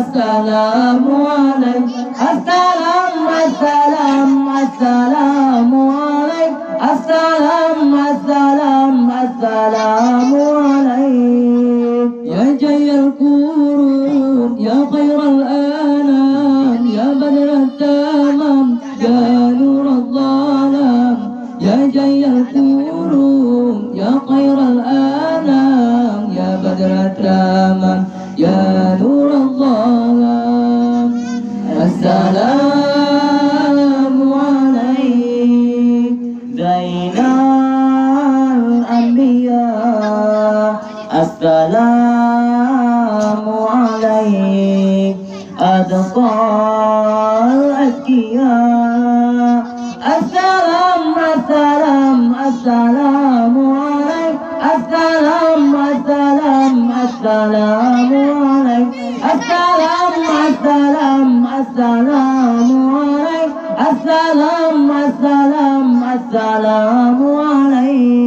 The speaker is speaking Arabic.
السلام عليك السلام السلام السلام عليك السلام السلام السلام عليك يا جي القرون يا خير الأنام يا بدر التمام يا نور الظلام يا جي القرون يا خير الأنام يا بدر التمام يا نور الظلام السلام عليك بين الأنبياء السلام عليك أتقى الأتقياء السلام السلام السلام عليك السلام السلام السلام عليك السلام السلام السلام عليك السلام السلام السلام عليك